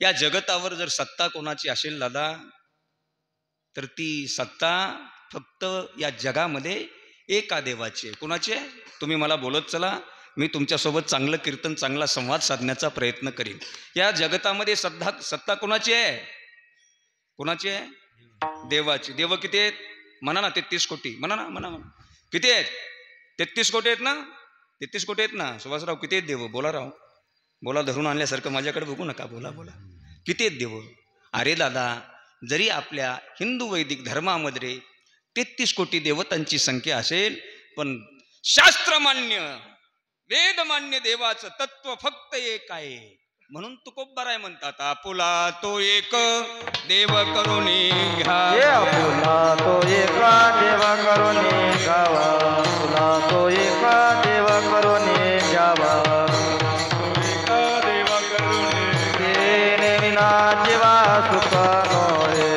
या जगतावर जर सत्ता कोणाची असेल दादा, तर ती सत्ता फक्त या जगामध्ये एका देवाची आहे. कोणाची आहे? तुम्ही मला बोलत चला, मी तुमच्यासोबत चांगलं कीर्तन, चांगला संवाद साधण्याचा प्रयत्न करीन. या जगतामध्ये सत्ता कोणाची आहे? कोणाची आहे? देवाची. देव किती आहेत? म्हणा ना, 33 कोटी. म्हणा ना, म्हणा म्हणा. किती आहेत? 33 कोटी आहेत ना? 33 कोटी आहेत ना? सुभाषराव किती आहेत देव? बोला राव, बोला. धरून आणल्यासारखं माझ्याकडे बघू नका, बोला बोला. किती आहेत देव? अरे दादा, जरी आपल्या हिंदू वैदिक धर्मामध्ये 33 कोटी देवतांची संख्या असेल, पण शास्त्रमान्य वेदमान्य देवाचं तत्व फक्त एक आहे. म्हणून तुकोबाराय म्हणतात, आपुला तो एक देव करुणी घ्यावा, आपुला तो एका देव करुणी घ्यावा, आपुला तो एका देव करुणी घ्यावा, तेने विना जीवा सुख नोहे.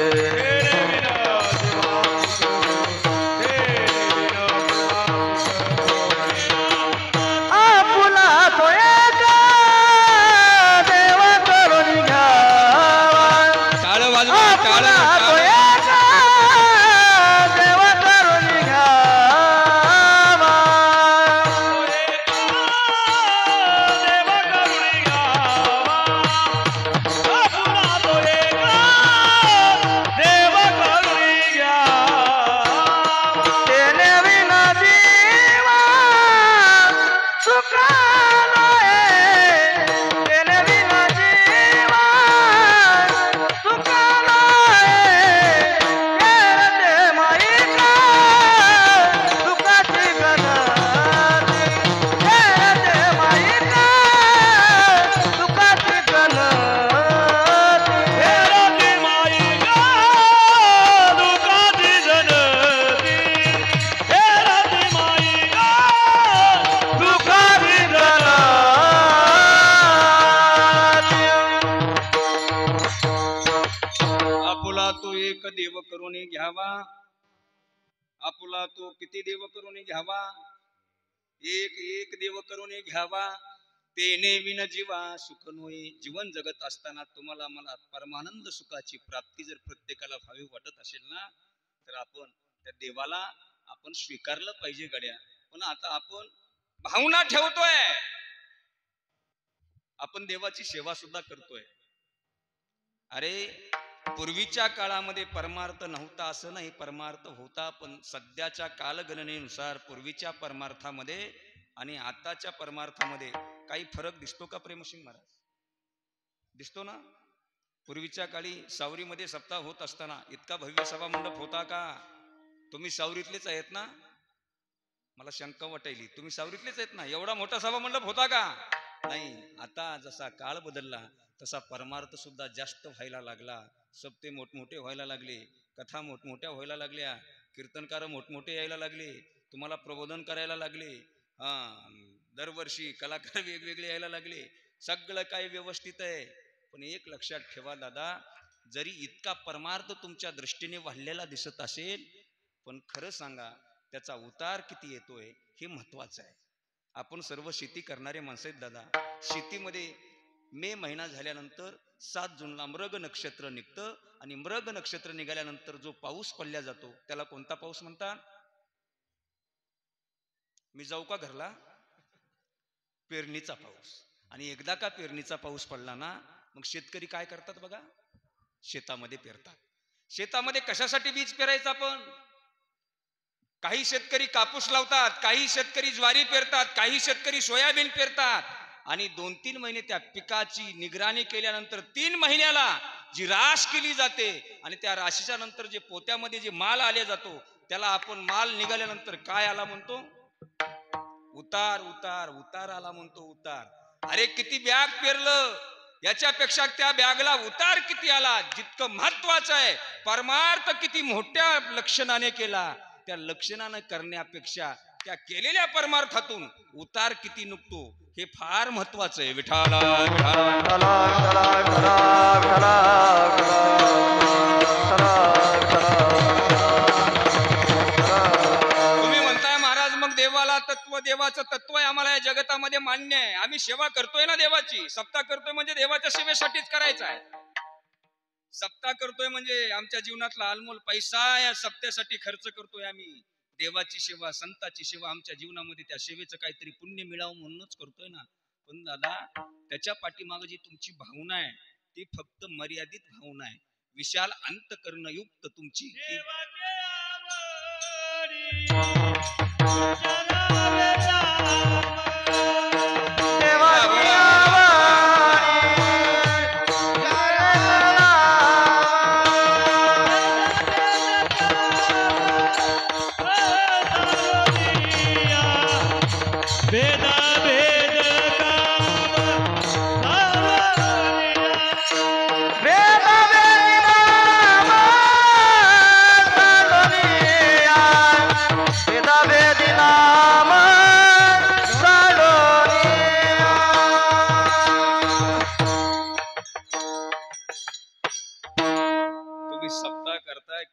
आपुला तो किती देव करून घ्यावा? एक एक देव करून घ्यावा, तेने विन जीवा सुख नोये. जीवन जगत असताना तुम्हाला मला परमानंद सुखाची प्राप्ती जर प्रत्येकाला व्हावी वाटत असेल ना, तर आपण त्या देवाला आपण स्वीकारलं पाहिजे गड्या. पण आता आपण भावना ठेवतोय, आपण देवाची सेवा सुद्धा करतोय. अरे पूर्वीच्या काळामध्ये परमार्थ नव्हता असं नाही, परमार्थ होता. पण सध्याच्या कालगणनेनुसार पूर्वीच्या परमार्थामध्ये आणि आताच्या परमार्थामध्ये काही फरक दिसतो का प्रेमसिंग महाराज? दिसतो ना? पूर्वीच्या काळी सावरीमध्ये सप्ताह होत असताना इतका भव्य सभा मंडप होता का? तुम्ही सावरीतलेच आहेत ना? मला शंका वाटायली, तुम्ही सावरीतलेच आहेत ना? एवढा मोठा सभा मंडप होता का? नाही. आता जसा काळ बदलला तसा परमार्थ सुद्धा जास्त व्हायला लागला. सप्ते मोठमोठे व्हायला लागले, कथा मोठमोठ्या व्हायला लागल्या, कीर्तनकार मोठमोठे यायला लागले, तुम्हाला प्रबोधन करायला लागले, दरवर्षी कलाकार वेगवेगळे यायला लागले. सगळं काही व्यवस्थित आहे. पण एक लक्षात ठेवा दादा, जरी इतका परमार्थ तुमच्या दृष्टीने वाढलेला दिसत असेल, पण खरं सांगा त्याचा उतार किती येतोय हे महत्वाचं आहे. आपण सर्व शेती करणारे माणसं आहेत दादा. शेतीमध्ये मे महिना झाल्यानंतर 7 जूनला मृग नक्षत्र निघतं आणि मृग नक्षत्र निघाल्यानंतर जो पाऊस पडल्या जातो त्याला कोणता पाऊस म्हणतात? मी जाऊ का घरला? पेरणीचा पाऊस. आणि एकदा का पेरणीचा पाऊस पडला ना, मग शेतकरी काय करतात बघा? शेतामध्ये पेरतात. शेतामध्ये कशासाठी बीज पेरायचं आपण? काही शेतकरी कापूस लावतात, काही शेतकरी ज्वारी पेरतात, काही शेतकरी सोयाबीन पेरतात. आणि 2-3 महिने त्या पिकाची निगराणी केल्यानंतर 3 महिन्याला जी राश केली जाते आणि त्या राशीच्या नंतर जे पोत्यामध्ये जे माल आले जातो त्याला आपण माल निघाल्यानंतर काय आला म्हणतो? उतार. उतार उतार आला म्हणतो. उतार. अरे किती बॅग पेरलं, याच्यापेक्षा त्या बॅगला उतार किती आला जितकं महत्वाचं आहे. परमार्थ किती मोठ्या लक्षणाने केला, त्या लक्षणाने करण्यापेक्षा त्या केलेल्या परमार्थातून उतार किती निघतो हे फार महत्वाचं आहे. विठाला तुम्ही म्हणताय महाराज मग देवाला तत्व, देवा देवाचं तत्व आहे, आम्हाला या जगतामध्ये मान्य आहे. आम्ही सेवा करतोय ना देवाची. सप्ताह करतोय म्हणजे देवाच्या सेवेसाठीच करायचा आहे. सप्ताह करतोय म्हणजे आमच्या जीवनातला अनमोल पैसा या सप्त्यासाठी खर्च करतोय आम्ही. देवाची सेवा, संतांची सेवा आमच्या जीवनामध्ये त्या सेवेचं काहीतरी पुण्य मिळावं म्हणूनच करतोय ना. पण दादा, त्याच्या पाठीमागे जी तुमची भावना आहे ती फक्त मर्यादित भावना आहे. विशाल अंतकरणयुक्त तुमची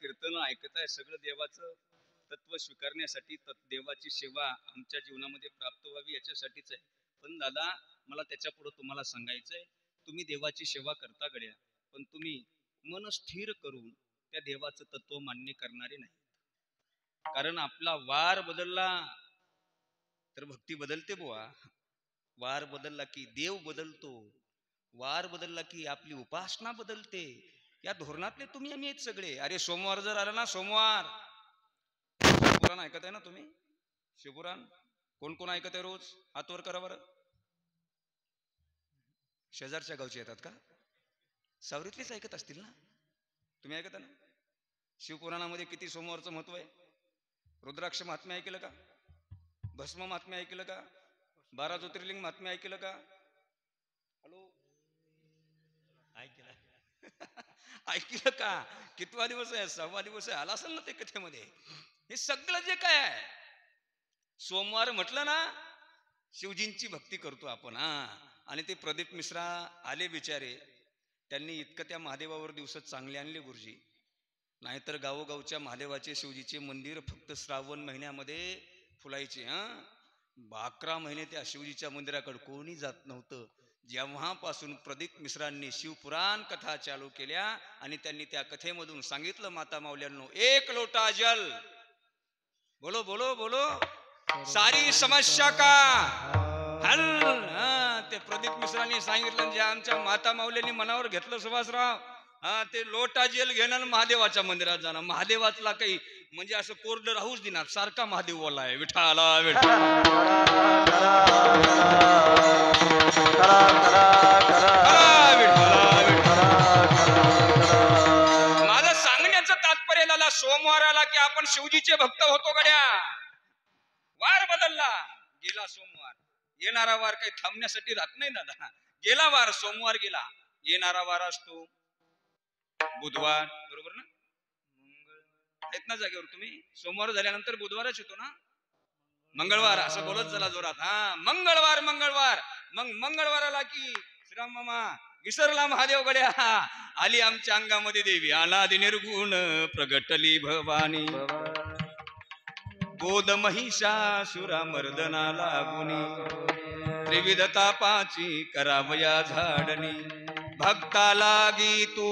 कीर्तन ऐकताय, सगळं देवाचं तत्व स्वीकारण्यासाठी, देवाची सेवा आमच्या जीवनामध्ये प्राप्त व्हावी याच्यासाठीच आहे. पण दादा, मला त्याच्या पुढे तुम्हाला सांगायचंय, तुम्ही देवाची सेवा करता गड्या, पण तुम्ही मन स्थिर करून त्या देवाचं तत्व मान्य करणारे नाही. कारण आपला वार बदलला तर भक्ती बदलते बुवा. वार बदलला की देव बदलतो. वार बदलला की आपली उपासना बदलते. या धोरणातले तुम्ही आम्ही आहेत सगळे. अरे सोमवार जर आला ना, सोमवार, शिवपुराण ऐकत आहे ना तुम्ही? शिवपुराण कोण कोण ऐकत आहे रोज? हात वर करा बरं. शेजारच्या गावचे येतात का? सावरीतलीच ऐकत असतील ना? तुम्ही ऐकता ना? शिवपुराणामध्ये किती सोमवारचं महत्व आहे? रुद्राक्ष महात्म्य ऐकलं का? भस्म महात्म्य ऐकलं का? 12 ज्योतिर्लिंग महात्म्य ऐकलं का? हॅलो, ऐकलं ऐकलं का? कितवा दिवस आहे? 6वा दिवस आहे. आला असेल ना ते कथेमध्ये. हे सगळं जे काय आहे, सोमवार म्हटलं ना, शिवजींची भक्ती करतो आपण. आणि ते प्रदीप मिश्रा आले बिचारे, त्यांनी इतकं त्या महादेवावर दिवस चांगले आणले गुरुजी. नाहीतर गावोगावच्या महादेवाचे, शिवजीचे मंदिर फक्त श्रावण महिन्यामध्ये फुलायचे. 11 महिने त्या शिवजीच्या मंदिराकडे कोणी जात नव्हतं. जेव्हापासून प्रदीप मिश्रांनी शिवपुराण कथा चालू केल्या आणि त्यांनी त्या कथेमधून सांगितलं, माता माऊल्यांनो, 1 लोटा जल, बोलो बोलो बोलो, सारी समस्या का हल. ते प्रदीप मिश्रांनी सांगितलं, जे आमच्या माता माऊल्यांनी मनावर घेतलं सुभाषराव, ते लोटा जेल घेणं, महादेवाच्या मंदिरात जाणं. महादेवातला काही म्हणजे असं कोरडं राहूच देणार, सारखा महादेव बोलला आहे, विठाला विठा. माझं सांगण्याचं तात्पर्य झाला, सोमवार आला की आपण शिवजीचे भक्त होतो गड्या. वार बदलला, गेला सोमवार. येणारा वार काही थांबण्यासाठी राहत नाही दादा. गेला वार, सोमवार गेला. येणारा वार असतो बुधवार, बरोबर ना? आहेत ना जागेवर तुम्ही? सोमवार झाल्यानंतर बुधवारच येतो ना? मंगळवार, असं बोलत चला जोरात. मंगळवार मंगळवार. मग मंगळवार आला की श्रीराम मामा विसरला महादेव गड्या. आली आमच्या अंगामध्ये देवी, अनादि निर्गुण प्रगटली भवानी. बोध महिषासुरा मर्दनाला गुणी, त्रिविध तापाची करावया झाडणी. भक्ता लागी तू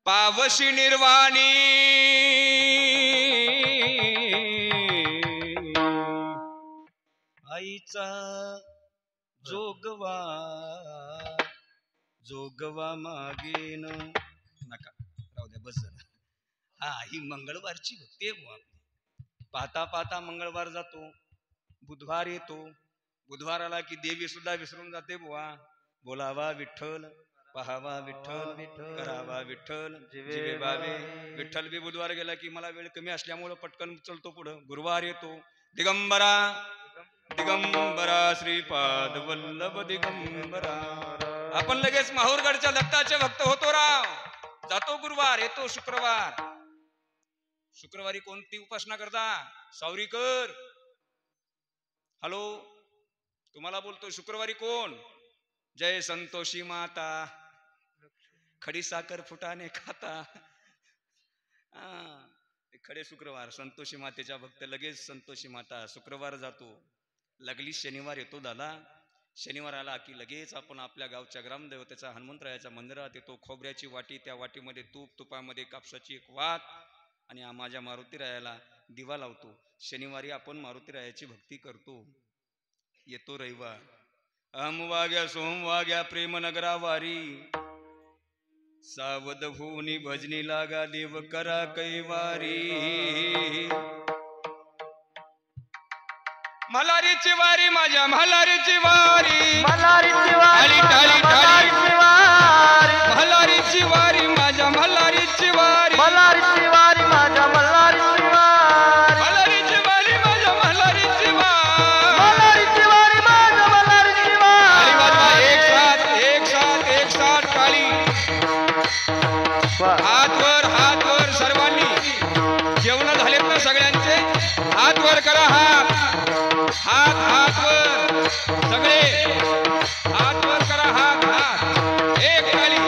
पावशी निर्वाणी, आईचा जोगवा जोगवा मागेन. नका राहू द्या, बस झालं. ही मंगळवारची भक्ती आहे बुवा. पाहता पाहता मंगळवार जातो, बुधवार येतो. बुधवार आला की देवी सुद्धा विसरून जाते बुवा. बोलावा विठ्ठल, पहावा विठ्ठल, करावा विठ्ठल, जीवे बावे. विठ्ठल बी बुधवार गेला की मला वेळ कमी असल्यामुळे पटकन चलतो पुढं. गुरुवार येतो, दिगंबरा दिगंबरा श्रीपाद वल्लभ दिगंबरा. आपण लगेच माहूरगडच्या दत्ताचे भक्त होतो राव. जातो गुरुवार, येतो शुक्रवार. शुक्रवारी कोणती उपासना करता? सावरीकर. हॅलो, तुम्हाला बोलतो. शुक्रवारी कोण? जय संतोषी माता, खडी साखर फुटाने खाता. खडे शुक्रवार, संतोषी मातेच्या भक्त लगेच संतोषी माता. शुक्रवार जातो, लागली शनिवार येतो दादा. शनिवार आला की लगेच आपण आपल्या गावच्या ग्रामदेवतेचा हनुमंतरायाच्या मंदिरात येतो. खोबऱ्याची वाटी, त्या वाटीमध्ये तूप, तुपामध्ये कापसाची एक वात आणि माझ्या मारुतीरायाला दिवा लावतो. शनिवारी आपण मारुतीरायाची भक्ती करतो. येतो रविवार, वाग्या सोमवाग्या प्रेम नगरा वारी, सावध होऊनी भजनी लागा देव करा कैवारी. मल्हारीची वारी माझ्या मल्हारीची वारी, मल्हारीची वारी, टाळी मल्हारीची वारी, मल्हारीची वारी माझ्या मल्हारीची वारी, मल्हारीची वारी माझ्या मल्हारीची वारी, मल्हारीची वारी माझ्या मल्हारीची वारी, मल्हारीची वारी माझ्या मल्हारीची टाळी वाजवा. वारी. एक साथ टाळी. हात वर सर्वांनी. जेवण झालेत ना सगळ्यांचे? हात वर करा. हात वर सगळे हात वर करा. हात एक टाळी.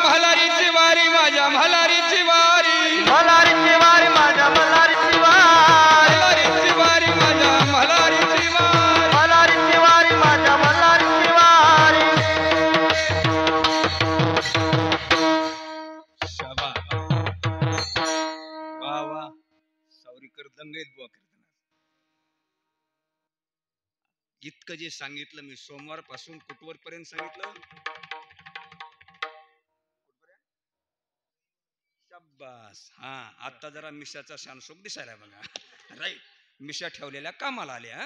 मल्हारीची वारी माझ्या मल्हारीची वारी, मल्हारीची वारी माझ्या मल्हारीची वारी, मल्हारीची वारी माझ्या मल्हारीची वारी, मल्हारीची वारी माझ्या मल्हारीची वारी. शाबास. वा वा. सावरीकर दंगेत बुवा कीर्तनात. इतकं जे सांगितलं मी सोमवार पासून कुटवर पर्यंत सांगितलं. शाबास. आता जरा मिशाचा शानशोक दिसायला बघा. राईट. मिशा ठेवलेल्या कामाला आल्या.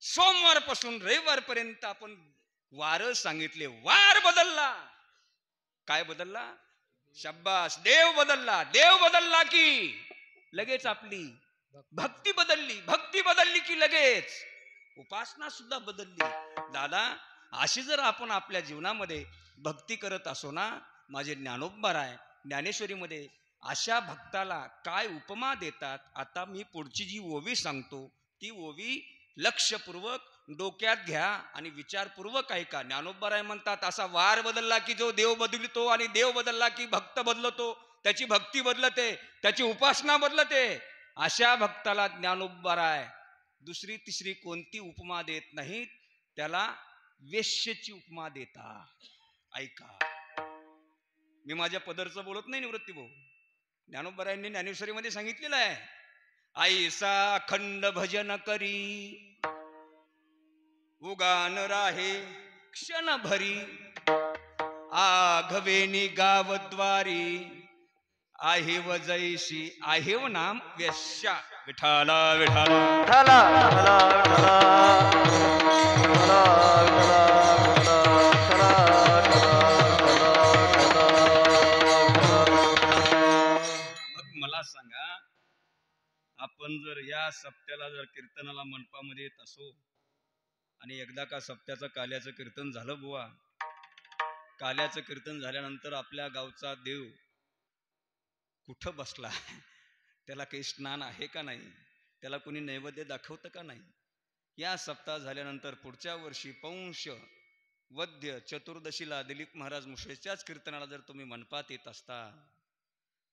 सोमवार पासून रविवार पर्यंत आपण वार सांगितले. वार बदलला. काय बदलला? शाबास. देव बदलला की लगेच आपली भक्ती बदलली. भक्ती बदलली की लगेच उपासना सुद्धा बदलली. दादा, अशी जर आपण आपल्या जीवनामध्ये भक्ती करत असो ना, माझे ज्ञानोबराय ज्ञानेश्वरीमध्ये अशा भक्ताला काय उपमा देतात. आता मी पुढची जी ओवी सांगतो ती ओवी लक्षपूर्वक डोक्यात घ्या आणि विचारपूर्वक ऐका. ज्ञानोबराय म्हणतात, असा वार बदलला की जो देव बदलतो आणि देव बदलला की भक्त बदलतो. त्याची भक्ती बदलते, त्याची उपासना बदलते. अशा भक्ताला ज्ञानोबराय दुसरी तिसरी कोणती उपमा देत नाहीत. त्याला वेश्येची उपमा देतात. ऐका, मी माझ्या पदरचं बोलत नाही निवृत्ती भाऊ. ज्ञानोबरायांनी ज्ञानेश्वरीमध्ये सांगितलेलं आहे, ऐसा अखंड भजन करी उगान राहे क्षण भरी, आघवेनी गावद्वारी आहे व जैशी आहे व नाम वेश्या. विठाला विठाला विठाला विठाला विठाला मग मला सांगा, आपण जर या सप्त्याला जर कीर्तनाला मंडपामध्ये येत असो आणि एकदा का सप्त्याचं काल्याचं कीर्तन झालं बुवा, काल्याचं कीर्तन झाल्यानंतर आपल्या गावचा देव कुठं बसला, त्याला काही स्नान आहे का नाही, त्याला कोणी नैवेद्य दाखवतं का नाही. या सप्ताह झाल्यानंतर पुढच्या वर्षी पौंष वद्य चतुर्दशीला दिलीप महाराज मुश्रेच्याच कीर्तनाला जर तुम्ही मंडपात येत असता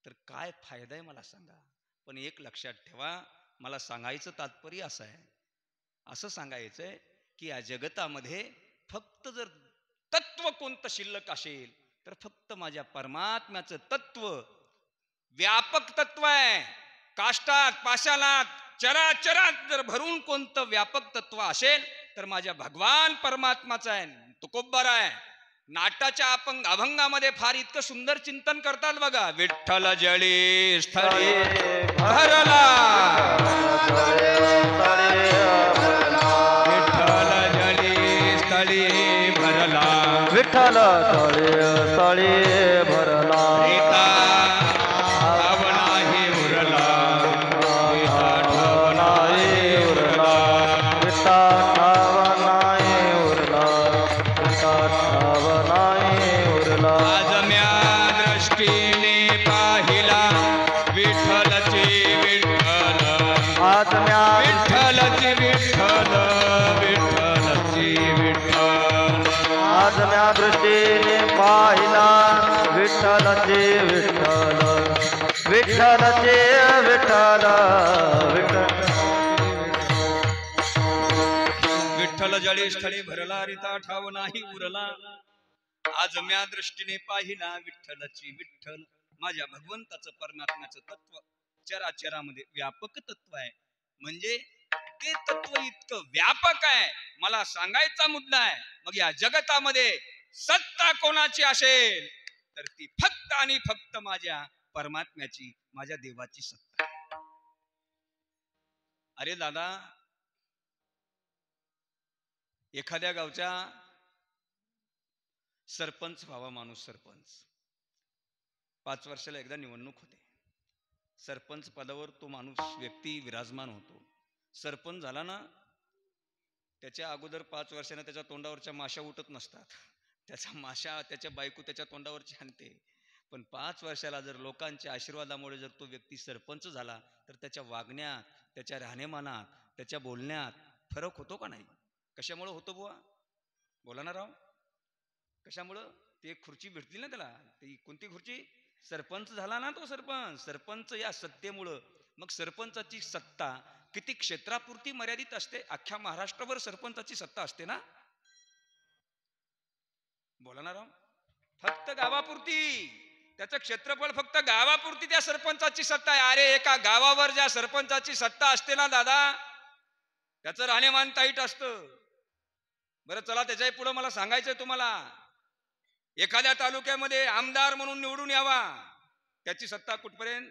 तर काय फायदा आहे मला सांगा. पण एक लक्षात ठेवा, मला सांगायचं तात्पर्य असं आहे, असं सांगायचंय की या जगतामध्ये फक्त जर तत्व कोणतं शिल्लक असेल तर फक्त माझ्या परमात्म्याचं तत्व व्यापक तत्व आहे. काष्टात पाषाणात चराचरात जर भरून कोणतं व्यापक तत्व असेल तर माझ्या भगवान परमात्माचं आहे. तुकोबराय नाटाच्या अभंगामध्ये फार इतकं सुंदर चिंतन करतात बघा. विठ्ठल जळी स्थळी भरला, विठ्ठल जळी स्थळी भरला, विठ्ठल स्थळी भरला, दृष्टीने पाहिला विठ्ठलचे विठ्ठल, विठ्ठलचे विठ्ठल, विठ्ठल विठ्ठल जळे स्थळे भरला रिता ठाव नाही उरला आज म्या दृष्टीने पाहिला विठ्ठलाची विठ्ठल माझ्या भगवंताचं परमात्म्याचं तत्व चराचरामध्ये व्यापक तत्व आहे म्हणजे ते तत्व इतकं व्यापक आहे मला सांगायचा मुद्दा आहे मग या जगतामध्ये सत्ता कोणाची असेल तर ती फक्त आणि फक्त माझ्या परमात्म्याची माझ्या देवाची सत्ता अरे दादा एखाद्या गावच्या सरपंच व्हावा माणूस सरपंच 5 वर्षाला एकदा निवडणूक होते सरपंच पदावर तो माणूस व्यक्ती विराजमान होतो सरपंच झाला ना त्याच्या अगोदर 5 वर्षाने त्याच्या तोंडावरच्या माशा उठत नसतात त्याचा माशा त्याच्या बायको त्याच्या तोंडावरची आणते पण 5 वर्षाला जर लोकांच्या आशीर्वादामुळे जर तो व्यक्ती सरपंच झाला तर त्याच्या वागण्यात त्याच्या राहणीमानात त्याच्या बोलण्यात फरक होतो का नाही कशामुळे होतो बुवा बोला ना राव कशामुळं ते एक खुर्ची भेटली ना त्याला ती कोणती खुर्ची सरपंच झाला ना तो सरपंच या सत्तेमुळं मग सरपंचाची सत्ता किती क्षेत्रापुरती मर्यादित असते अख्ख्या महाराष्ट्रभर सरपंचाची सत्ता असते ना बोला ना राव फक्त गावापुरती त्याचं क्षेत्रफळ फक्त गावापुरती त्या सरपंचाची सत्ता आहे अरे एका गावावर ज्या सरपंचाची सत्ता असते ना दादा त्याचं राहणीमान टाईट असतं बरं चला त्याच्याही पुढे मला सांगायचंय तुम्हाला एखाद्या तालुक्यामध्ये आमदार म्हणून निवडून यावा त्याची सत्ता कुठपर्यंत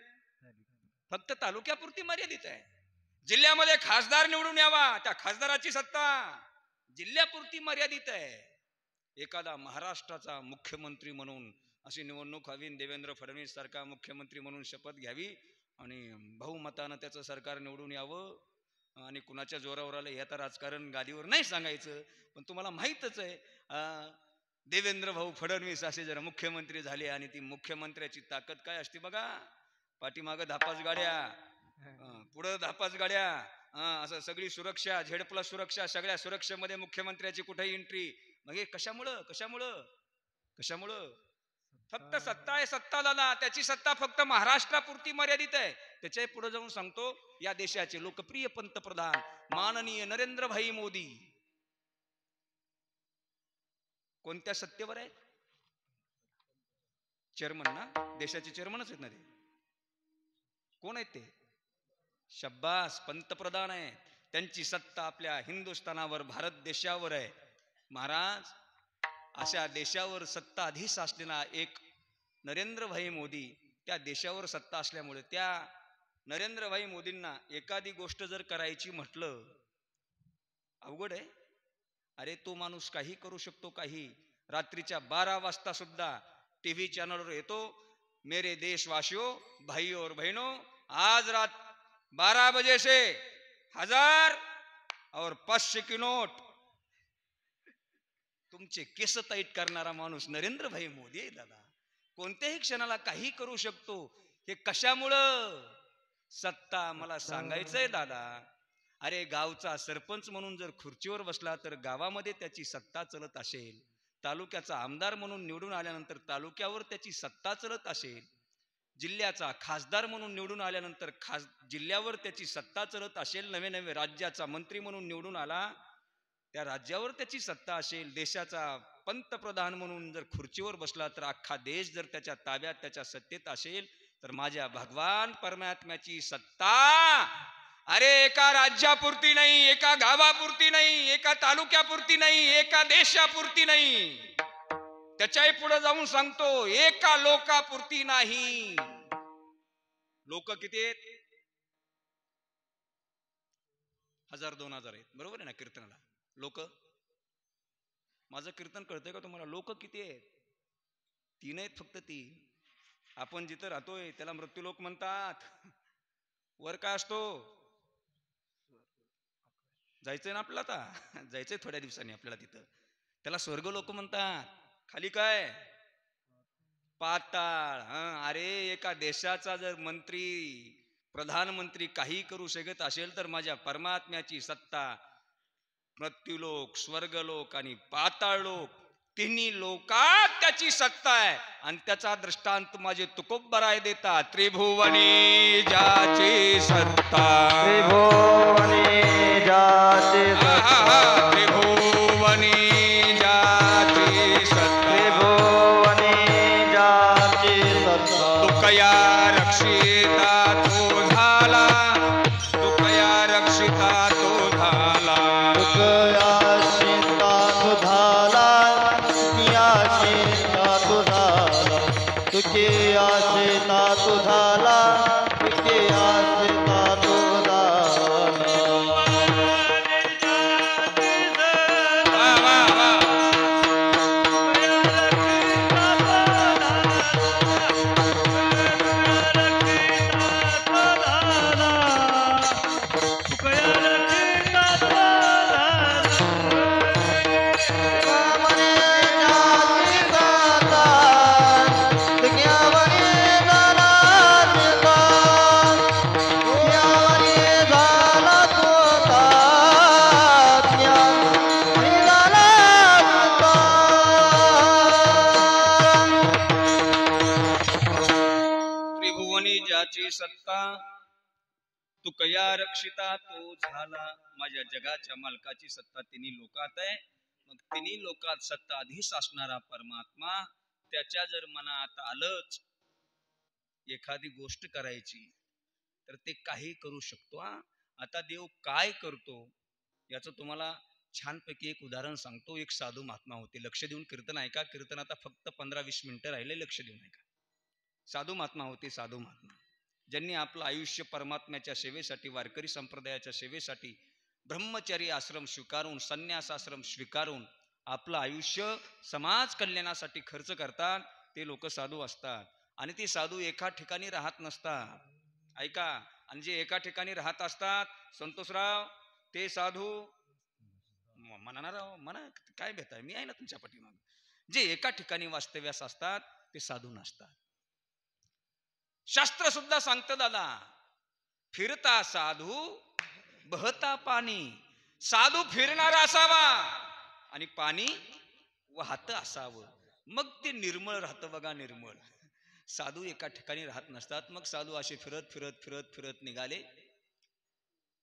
फक्त तालुक्यापुरती मर्यादित आहे जिल्ह्यामध्ये खासदार निवडून यावा त्या खासदाराची सत्ता जिल्ह्यापुरती मर्यादित आहे एखादा महाराष्ट्राचा मुख्यमंत्री म्हणून अशी निवडणूक हवी देवेंद्र फडणवीस सारखा मुख्यमंत्री म्हणून शपथ घ्यावी आणि बहुमतानं त्याचं सरकार निवडून यावं आणि कुणाच्या जोरावर आलं हे आता राजकारण गादीवर नाही सांगायचं पण तुम्हाला माहीतच आहे देवेंद्र भाऊ फडणवीस असे जर मुख्यमंत्री झाले आणि ती मुख्यमंत्र्याची ताकद काय असते बघा पाठीमागं 10-5 गाड्या पुढं 10-5 गाड्या असं सगळी सुरक्षा Z+ सुरक्षा सगळ्या सुरक्षेमध्ये मुख्यमंत्र्याची कुठेही एंट्री मग हे कशामुळं फक्त सत्ता आहे सत्ता दादा त्याची सत्ता फक्त महाराष्ट्रापुरती मर्यादित आहे त्याच्या पुढे जाऊन सांगतो या देशाचे लोकप्रिय पंतप्रधान माननीय नरेंद्रभाई मोदी कोणत्या सत्तेवर आहे चेअरमन ना देशाचे चेअरमनच आहेत ना ते कोण आहेत ते शब्बास पंतप्रधान आहे त्यांची सत्ता आपल्या हिंदुस्थानावर भारत देशावर आहे महाराज अशा देशावर सत्ता आधीच असलेला एक नरेंद्रभाई मोदी त्या देशावर सत्ता असल्यामुळे त्या नरेंद्रभाई मोदींना एखादी गोष्ट जर करायची म्हटलं अवघड आहे अरे तो माणूस काही करू शकतो काही रात्रीच्या 12 वाजता सुद्धा टीव्ही चॅनलवर येतो मेरे देशवासियों भाइयों और बहनों आज रात 12 बजे से 1000 और 500 की नोट तुमचे केस टाईट करणारा माणूस नरेंद्रभाई मोदी आहे दादा कोणत्याही क्षणाला काही करू शकतो हे कशामुळं सत्ता मला सांगायचंय दादा अरे गावचा सरपंच म्हणून जर खुर्चीवर बसला तर गावामध्ये त्याची सत्ता चलत असेल तालुक्याचा आमदार म्हणून निवडून आल्यानंतर तालुक्यावर त्याची सत्ता चलत असेल जिल्ह्याचा खासदार म्हणून निवडून आल्यानंतर जिल्ह्यावर त्याची सत्ता चलत असेल नवे राज्याचा मंत्री म्हणून निवडून आला त्या राज्यावर त्याची सत्ता असेल देशाचा पंतप्रधान म्हणून जर खुर्चीवर बसला तर अख्खा देश जर त्याच्या ताब्यात त्याच्या सत्तेत असेल तर माझ्या भगवान परमात्म्याची सत्ता अरे एका राज्यापुरती नाही एका गावापुरती नाही एका तालुक्यापुरती नाही एका देशापुरती नाही त्याच्याही पुढे जाऊन सांगतो एका लोकापुरती नाही लोक किती आहेत 1000-2000 आहेत बरोबर आहे ना कीर्तनाला लोक माझं कीर्तन कळतंय का तुम्हाला लोक किती आहेत 3 आहेत फक्त 3 आपण जिथं राहतोय त्याला मृत्यूलोक म्हणतात वर काय असतो जायचंय ना आपल्याला आता जायचंय थोड्या दिवसांनी आपल्याला तिथं त्याला स्वर्ग लोक म्हणतात खाली काय पाताळ अरे एका देशाचा जर मंत्री प्रधानमंत्री काही करू शकत असेल तर माझ्या परमात्म्याची सत्ता मृत्यूलोक स्वर्गलोक आणि पाताळ लोक तिन्ही लोकात त्याची सत्ता आहे आणि त्याचा दृष्टांत माझे तुकोबराय देतात त्रिभुवनी ज्याची सत्ता त्रिभुवनी ज्याची सत्ता त्रिभुवनी सत्ता तू कया रक्षिता तो झाला. माझ्या जगाच्या मालकाची सत्ता तिन्ही लोकात आहे. मग तिन्ही लोकात सत्ताधीश असणारा परमात्मा त्याच्या जर मनात आलंच एखादी गोष्ट करायची तर ते काही करू शकतो. आता देव काय करतो याचं तुम्हाला छानपैकी एक उदाहरण सांगतो. एक साधू महात्मा होते. लक्ष देऊन कीर्तन ऐका. कीर्तन आता फक्त 15-20 मिनिटं राहिले. लक्ष देऊन ऐका. साधू महात्मा होते. साधू महात्मा ज्यांनी आपलं आयुष्य परमात्म्याच्या सेवेसाठी, वारकरी संप्रदायाच्या सेवेसाठी ब्रह्मचारी आश्रम स्वीकारून, संन्यास आश्रम स्वीकारून आपलं आयुष्य समाज कल्याणासाठी खर्च करतात. ते लोक साधू असतात. आणि ते साधू एका ठिकाणी राहत नसतात. ऐका. आणि जे एका ठिकाणी राहत असतात संतोषराव ते साधू म्हणा म्हणा काय भेटाय मी आहे ना तुमच्या पाठीमाग. जे एका ठिकाणी वास्तव्यास असतात ते साधू नसतात. शास्त्र सुद्धा सांगतं दादा, फिरता साधू बहता पाणी. साधू फिरणारा असावा आणि पाणी वाहत असावं, मग ते निर्मळ राहतं बघा. निर्मळ. साधू एका ठिकाणी राहत नसतात. मग साधू असे फिरत फिरत फिरत फिरत निघाले.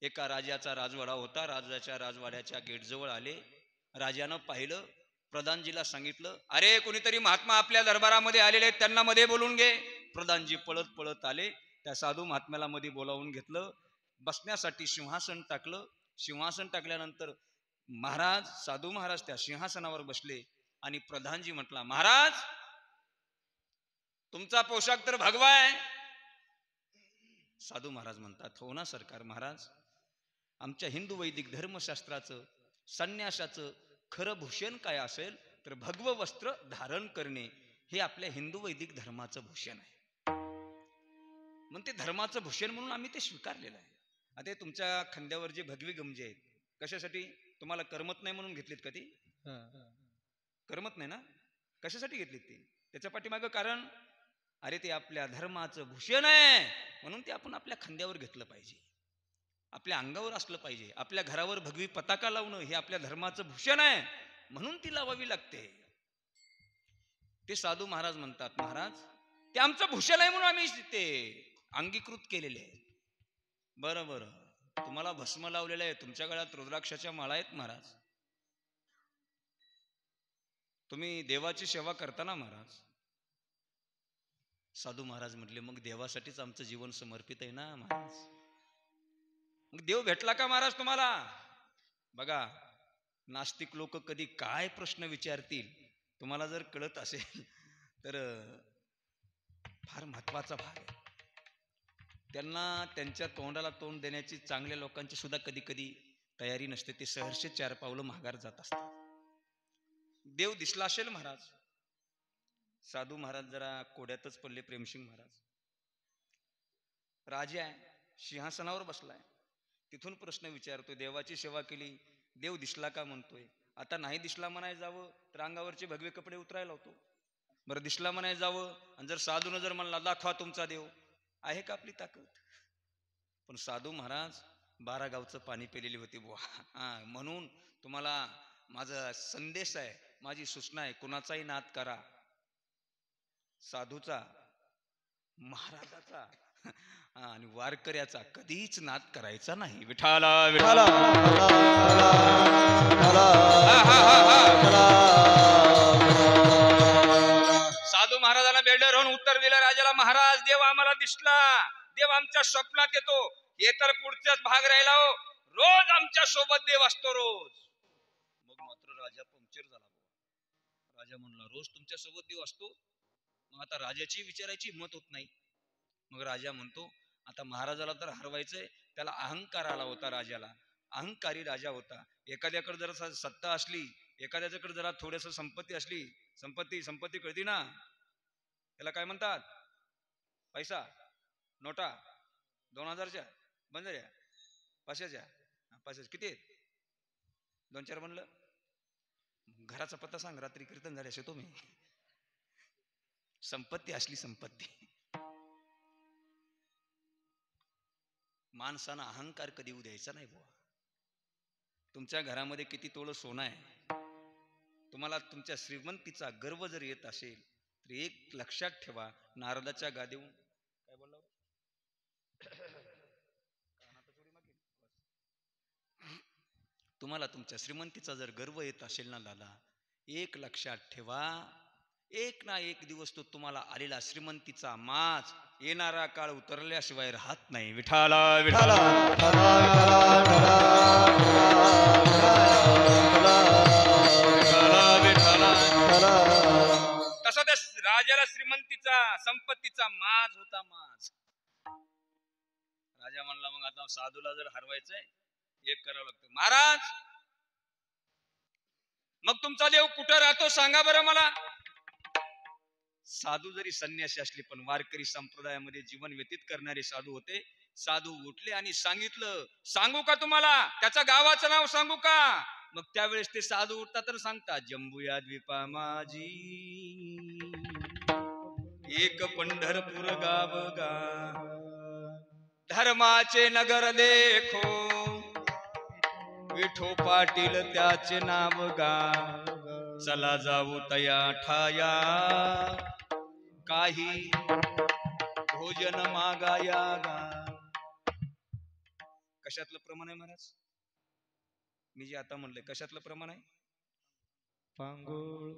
एका राजाचा राजवाडा होता. राजाच्या राजवाड्याच्या गेटजवळ आले. राजानं पाहिलं. प्रधानजीला सांगितलं, अरे कोणीतरी महात्मा आपल्या दरबारामध्ये आलेले आहेत, त्यांना मध्ये बोलून घे. प्रधानजी पळत पळत आले. त्या साधू महात्म्याला मध्ये बोलावून घेतलं. बसण्यासाठी सिंहासन टाकलं. सिंहासन टाकल्यानंतर महाराज, साधू महाराज त्या सिंहासनावर बसले. आणि प्रधानजी म्हटला, महाराज तुमचा पोशाख तर भगवा आहे. साधू महाराज म्हणतात, हो ना सरकार महाराज, आमच्या हिंदू वैदिक धर्मशास्त्राचं संन्यासाचं खरं भूषण काय असेल तर भगव वस्त्र धारण करणे हे आपल्या हिंदू वैदिक धर्माचं भूषण आहे. मग ते धर्माचं भूषण म्हणून आम्ही ते स्वीकारलेलं आहे. आता तुमच्या खांद्यावर जे भगवी गमजे आहेत, कशासाठी? तुम्हाला करमत नाही म्हणून घेतलीत का ती? करमत नाही ना? कशासाठी घेतलीत ती? त्याच्या पाठीमागं कारण, अरे ते आपल्या धर्माचं भूषण आहे म्हणून ते आपण आपल्या खांद्यावर घेतलं पाहिजे, आपल्या अंगावर असलं पाहिजे. आपल्या घरावर भगवी पताका लावणं हे आपल्या धर्माचं भूषण आहे म्हणून ती लावावी लागते. ते साधू महाराज म्हणतात, महाराज ते आमचं भूषण आहे म्हणून आम्ही ते अंगीकृत केलेले आहे. बरं बरं, तुम्हाला भस्म लावलेलं आहे, तुमच्या गळ्यात रुद्राक्षाच्या माळा आहेत महाराज, तुम्ही देवाची सेवा करता ना महाराज? साधू महाराज म्हटले, मग देवासाठीच आमचं जीवन समर्पित आहे ना महाराज. मग देव भेटला का महाराज तुम्हाला? बघा, नास्तिक लोक कधी काय प्रश्न विचारतील तुम्हाला जर कळत असेल तर फार महत्वाचा भाग आहे. त्यांना त्यांच्या तोंडाला तोंड देण्याची चांगल्या लोकांची सुद्धा कधी कधी तयारी नसते. ते सहर्षे 4 पावलं माघार जात असतात. देव दिसला असेल महाराज. साधू महाराज जरा कोड्यातच पडले. प्रेमसिंग महाराज राजा आहे, सिंहासनावर बसलाय, तिथून प्रश्न विचारतोय, देवाची सेवा केली, देव दिसला का म्हणतोय. आता नाही दिसला म्हणाय जावं तर अंगावरचे भगवे कपडे उतरायला होतो. बरं दिसला म्हणाय जावं आणि जर साधून जर म्हणला दाखवा तुमचा देव, आहे का आपली ताकद? पण साधू महाराज 12 गावचं पाणी पेलेली होती बुवा. म्हणून तुम्हाला माझा संदेश आहे, माझी सूचना आहे, कुणाचाही नाद करा, साधूचा, महाराजाचा आणि वारकऱ्याचा कधीच नाद करायचा नाही. विठाला विठाला. साधू महाराजांना बेडर होऊन उत्तर दिलं राजाला, महाराज देव आम्हाला दिसला, देव आमच्या स्वप्नात येतो, हे तर पुढचाच भाग राहिला हो, रोज आमच्या सोबत देव असतो रोज. मग मात्र राजा पंक्चर झाला. राजा म्हणला, रोज तुमच्या सोबत देव असतो? मग आता राजाची विचारायची हिंमत होत नाही. मग राजा म्हणतो, आता महाराजाला तर हरवायचंय, त्याला अहंकार आला होता. राजाला अहंकारी राजा होता. एखाद्याकडे जरा सत्ता असली, एखाद्याच्याकडे जरा थोडस संपत्ती असली, संपत्ती कळती ना, त्याला काय म्हणतात? पैसा, नोटा 2000च्या बंद झाल्या, 500च्या, 500 किती आहेत? 2-4 म्हणलं. घराचा पत्ता सांग, रात्री कीर्तन झाल्याशिवाय तुम्ही. संपत्ती असली संपत्ती. माणसानं अहंकार कधी येऊ द्यायचा नाही बुवा. तुमच्या घरामध्ये किती तोळं सोनं आहे, तुम्हाला तुमच्या श्रीमंतीचा गर्व जर येत असेल तर एक लक्षात ठेवा, नारदाच्या गादीहून काय बोलला, तुम्हाला तुमच्या श्रीमंतीचा जर गर्व येत असेल ना लाला, एक लक्षात ठेवा, एक ना एक दिवस तो तुम्हाला आलेला श्रीमंतीचा माज येणारा काळ उतरल्याशिवाय राहत नाही. विठाला विठाला तसा त्या राजाला श्रीमंतीचा संपत्तीचा माज होता. माज राजा म्हणला मग आता साधूला जर हरवायचंय एक करावं लागतं. महाराज मग तुमचा देव कुठं राहतो सांगा बरं मला. साधू जरी संन्यासी असले पण वारकरी संप्रदायामध्ये जीवन व्यतीत करणारे साधू होते. साधू उठले आणि सांगितलं, सांगू का तुम्हाला त्याच्या गावाचं नाव सांगू का. मग त्यावेळेस ते साधू उठतात तर सांगतात, जंबुया द्वीपा माझी एक पंढरपूर गाव गा, धर्माचे नगर देखो विठो पाटील त्याचे नाव गा, चला जाऊ तया ठाया काही भोजन मागाया गा. कशातलं प्रमाण आहे महाराज? मी जे आता म्हणलंय कशातलं प्रमाण आहे? पांगुळ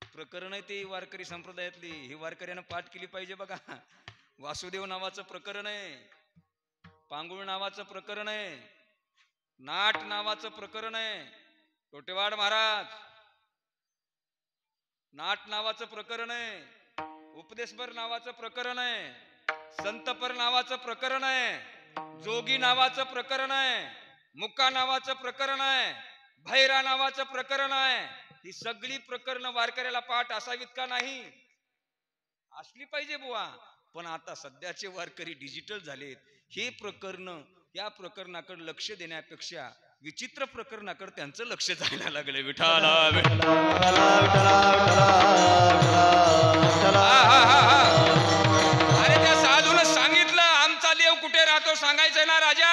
प्रकरण आहे ते वारकरी संप्रदायातली. ही वारकऱ्यानं पाठ केली पाहिजे बघा. वासुदेव नावाचं प्रकरण आहे, पांगुळ नावाचं प्रकरण आहे, नाट नावाचं प्रकरण आहे, टोटेवाड महाराज नाट नावाचं प्रकरण आहे, उपदेशपर नावाचं प्रकरण आहे, संतपर नावाचं प्रकरण आहे, जोगी नावाचं प्रकरण आहे, मुक्का नावाचं प्रकरण आहे, भैरा नावाचं प्रकरण आहे. ही सगळी प्रकरण वारकऱ्याला पाठ असावीत का नाही? असली पाहिजे बुवा. पण आता सध्याचे वारकरी डिजिटल झालेत. हे प्रकरण या प्रकरणाकडे लक्ष देण्यापेक्षा विचित्र प्रकरणाकडे त्यांचं लक्ष जायला लागलंय. विठाला अरे त्या साधून सांगितलं आमचा देव कुठे राहतो सांगायचं ना राजा.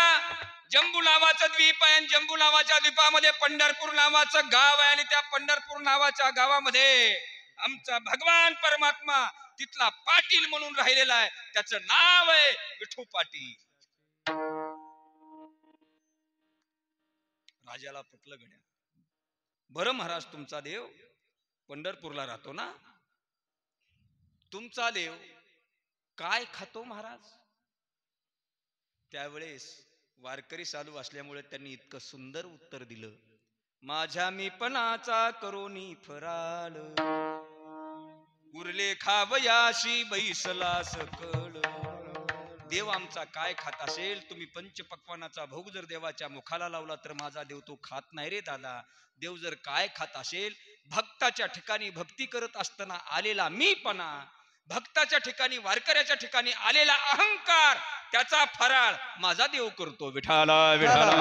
जंबू नावाचं द्वीप आहे, जंबू नावाच्या द्वीपामध्ये पंढरपूर नावाचं गाव आहे आणि त्या पंढरपूर नावाच्या गावामध्ये आमचा भगवान परमात्मा तिथला पाटील म्हणून राहिलेला आहे. त्याचं नाव आहे विठू पाटील. राजाला पटलं गड्या. बरं महाराज तुमचा देव पंढरपूरला राहतो ना, तुमचा देव काय खातो महाराज? त्यावेळेस वारकरी साधू असल्यामुळे त्यांनी इतकं सुंदर उत्तर दिलं, माझ्या मीपणाचा करोनी फराळ, उरले खावयाशी बैसला सकळ. देव आमचा काय खात असेल? तुम्ही पंचपक्वानाचा भोग जर देवाच्या मुखाला लावला तर माझा देव तो खात नाही रे दादा. देव जर काय खात असेल, भक्ताच्या ठिकाणी भक्ती करत असताना आलेला मीपणा, भक्ताच्या ठिकाणी वारकऱ्याच्या ठिकाणी आलेला अहंकार, त्याचा फराळ माझा देव करतो. विठाला विठाला.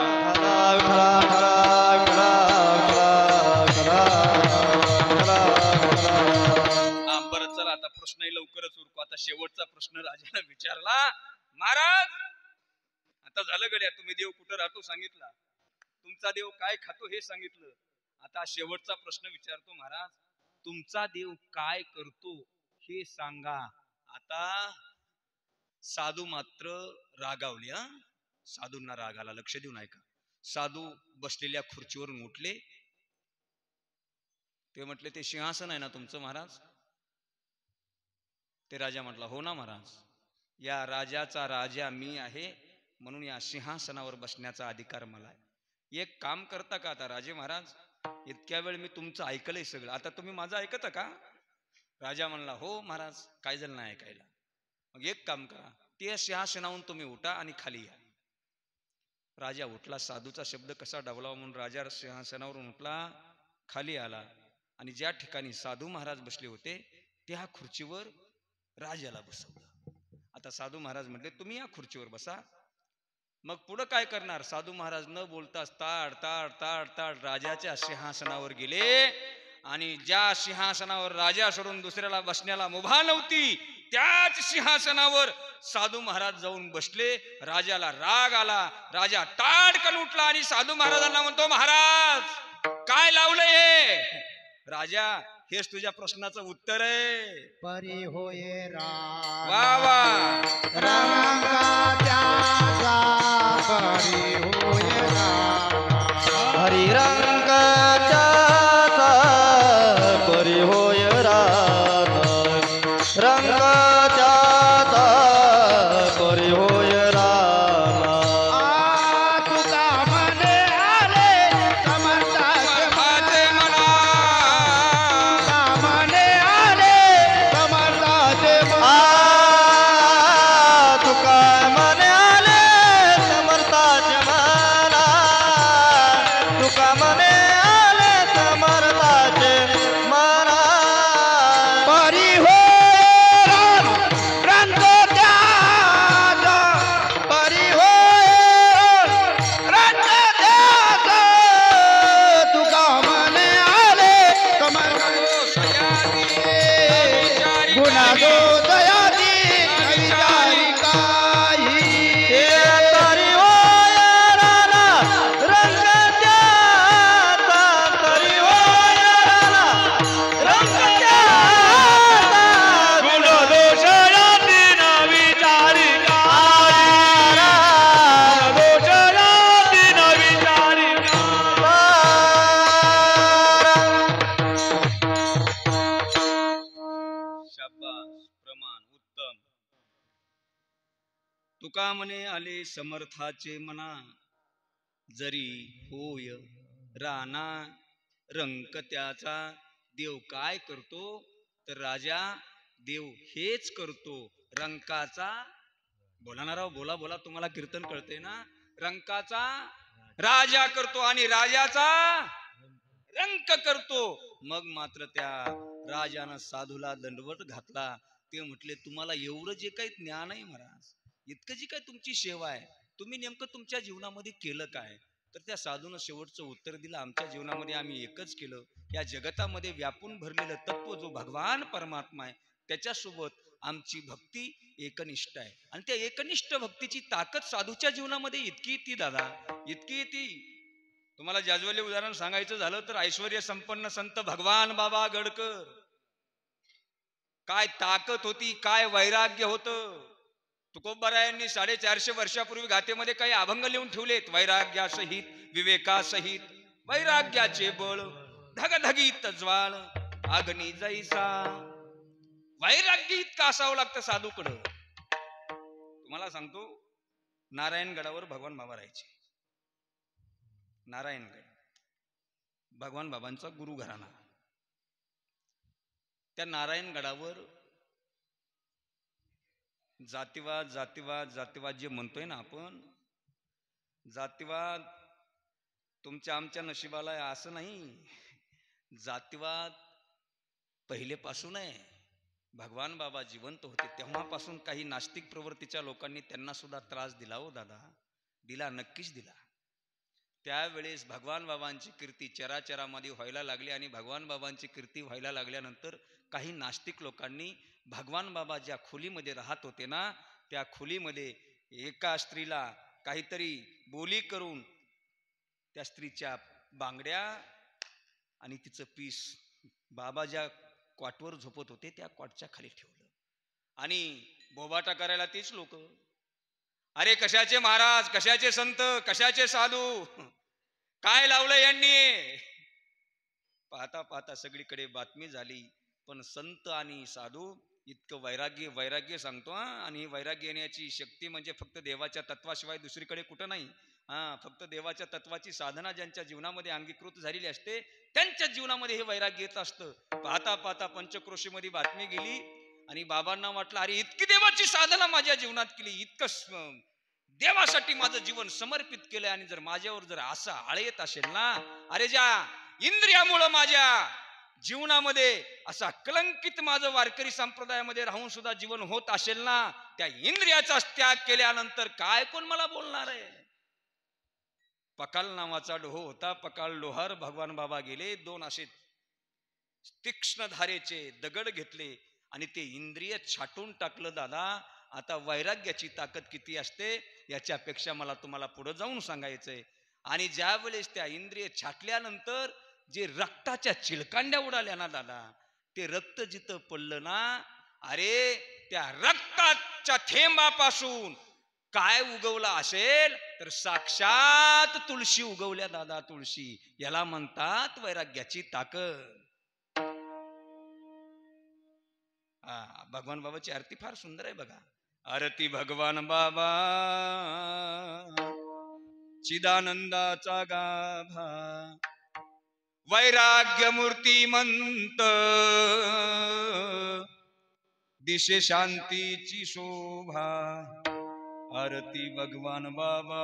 बरं चला आता प्रश्नही लवकरच उरकू. आता शेवटचा प्रश्न राजाला विचारला, महाराज आता झालं गड्या, तुम्ही देव कुठं राहतो सांगितला, तुमचा देव काय खातो हे सांगितलं. आता शेवटचा प्रश्न विचारतो, महाराज तुमचा देव काय करतो हे सांगा. आता साधू मात्र रागावले. साधूंना राग आला. लक्ष देऊन ऐका. साधू बसलेल्या खुर्चीवरून उठले. ते म्हटले, ते सिंहासन आहे ना तुमचं महाराज? ते राजा म्हटला, हो ना महाराज, या राजाचा राजा मी आहे म्हणून या सिंहासनावर बसण्याचा अधिकार मला आहे. एक काम करता का आता राजे महाराज? इतक्या वेळ मी तुमचं ऐकलंय सगळं, आता तुम्ही माझं ऐकता का? राजा म्हणला, हो महाराज, काय झालं नाही ऐकायला. मग एक काम करा, ते सिंहासनावरून तुम्ही उठा आणि खाली या. राजा उठला. साधूचा शब्द कसा डावला म्हणून राजा सिंहासनावरून उठला, खाली आला आणि ज्या ठिकाणी साधू महाराज बसले होते त्या खुर्चीवर राजाला बसवलं. आता साधू महाराज म्हटले, तुम्ही या खुर्चीवर बसा. मग पुढं काय करणार? साधू महाराज न बोलताच ताड ताड ताड ताड राजाच्या सिंहासनावर गेले आणि ज्या सिंहासनावर राजा सोडून दुसऱ्याला बसण्याला मुभा नव्हती त्याच सिंहासनावर साधू महाराज जाऊन बसले. राजाला राग आला. राजा ताडकन उठला आणि साधू महाराजांना म्हणतो, महाराज काय लावलंय हे? राजा, हेच तुझ्या प्रश्नाचं उत्तर आहे. परी होय वा वा. रंगाच्या परी होय हरी रंगाच्या परी होय रान रंगाच्या परी होय रान तुका मने आले समर्थाचे समर्थाचे म्हणा. तुका मने आले समर्थाचे तुका मने आले समर्थाचे म्हणा तुका मने आले समर्थाचे म्हणा परी होय रंगाच्या परी होय रंगाच्या तुका मने आले समर्थाचे गुणा दो दयादी विचारी काही हे तरी होय राना रंगाच्या तरी होय राना रंगाच्या गुण दोष याती न विचारी दोष याती न विचारी शाबास, प्रमाण उत्तम. तुका म्हणे आले समर्थाचे म्हणा जरी होय राणा रंक त्याचा. देव काय करतो तर राजा देव हेच करतो. रंकाचा बोला ना राव, बोला बोला, तुम्हाला कीर्तन कळते ना. रंकाचा राजा करतो आणि राजाचा रंक करतो. मग मात्र त्या राजानं साधूला दंडवत घातला. ते म्हटले तुम्हाला एवढं जे काही ज्ञान आहे महाराज, इतकं जी काही तुमची सेवा आहे, तुम्ही नेमकं तुमच्या जीवनामध्ये केलं काय? तर त्या साधूनं शेवटचं उत्तर दिलं, आमच्या जीवनामध्ये आम्ही एकच केलं. या जगतामध्ये व्यापून भरलेलं तत्व जो भगवान परमात्मा आहे त्याच्यासोबत आमची भक्ती एकनिष्ठ आहे. आणि त्या एकनिष्ठ भक्तीची ताकद साधूच्या जीवनामध्ये इतकी येते दादा, इतकी येते. तुम्हाला जाज्वल्य उदाहरण सांगायचं झालं तर ऐश्वर्य संपन्न संत भगवान बाबा गडकर, काय ताकद होती, काय वैराग्य होतं. तुकोबारायांनी 450 वर्षापूर्वी गाथेमध्ये काही अभंग लिहून ठेवलेत. वैराग्यासहित विवेकासहित वैराग्याचे बळ धगधगीत ज्वाळ अग्नी जैसा. वैराग्य इतकं असावं लागतं साधूकडं. तुम्हाला सांगतो, नारायणगडावर भगवान बाबा राहायचे. नारायणगड भगवान बाबांचा गुरु घराणा. त्या नारायणगडावर जातीवाद जातीवाद जातीवाद जे म्हणतोय ना आपण, जातीवाद तुमच्या आमच्या नशिबाला आहे असं नाही. जातीवाद पहिलेपासून आहे. भगवान बाबा जिवंत होते तेव्हापासून काही नास्तिक प्रवृत्तीच्या लोकांनी त्यांना सुद्धा त्रास दिला. हो दादा, दिला, नक्कीच दिला. त्यावेळेस भगवान बाबांची कीर्ती चराचरामध्ये व्हायला लागली आणि भगवान बाबांची कीर्ती व्हायला लागल्यानंतर काही नास्तिक लोकांनी भगवान बाबा ज्या खोलीमध्ये राहत होते ना, त्या खोलीमध्ये एका स्त्रीला काहीतरी बोली करून त्या स्त्रीच्या बांगड्या आणि तिचं पीस बाबा ज्या क्वाटवर झोपत होते त्या क्वाटच्या खाली ठेवलं. आणि बोबाटा करायला तीच लोक, अरे कशाचे महाराज, कशाचे संत, कशाचे साधू, काय लावलं यांनी. पाहता पाहता सगळीकडे बातमी झाली. पण संत आणि साधू इतकं वैराग्य वैराग्य सांगतो. आणि वैराग्य येण्याची शक्ती म्हणजे फक्त देवाच्या तत्वाशिवाय दुसरीकडे कुठं नाही. फक्त देवाच्या तत्वाची साधना ज्यांच्या जीवनामध्ये अंगीकृत झालेली असते त्यांच्या जीवनामध्ये हे वैराग्य येत असतं. पाहता पाहता पंचक्रोशीमध्ये बातमी गेली आणि बाबांना वाटलं, अरे इतकी देवाची साधना माझ्या जीवनात केली, इतकं देवासाठी माझं जीवन समर्पित केलंय, आणि जर माझ्यावर जर असा आळ येत असेल ना, अरे ज्या इंद्रियामुळं माझ्या जीवनामध्ये असा कलंकित माझं वारकरी संप्रदायामध्ये राहून सुद्धा जीवन होत असेल ना, त्या इंद्रियाचा त्याग केल्यानंतर काय कोण मला बोलणार आहे. पकाल नावाचा डोह होता. पकाल लोहार भगवान बाबा गेले, 2 असे तीक्ष्ण धारेचे दगड घेतले आणि ते इंद्रिय छाटून टाकलं. दादा, आता वैराग्याची ताकद किती असते याच्यापेक्षा मला तुम्हाला पुढे जाऊन सांगायचंय. आणि ज्या वेळेस त्या इंद्रिय छाटल्यानंतर जे रक्ताच्या चिलकांड्या उडाल्या ना दादा, ते रक्त जिथं पडलं ना, अरे त्या रक्ताच्या थेंबापासून काय उगवला असेल तर साक्षात तुळशी उगवल्या दादा. तुळशी याला म्हणतात वैराग्याची ताकद. भगवान बाबाची आरती फार सुंदर आहे बघा. आरती भगवान बाबा चिदानंदाचा गाभा, वैराग्य मूर्तिमंत दिशे शांतीची शोभा. आरती भगवान बाबा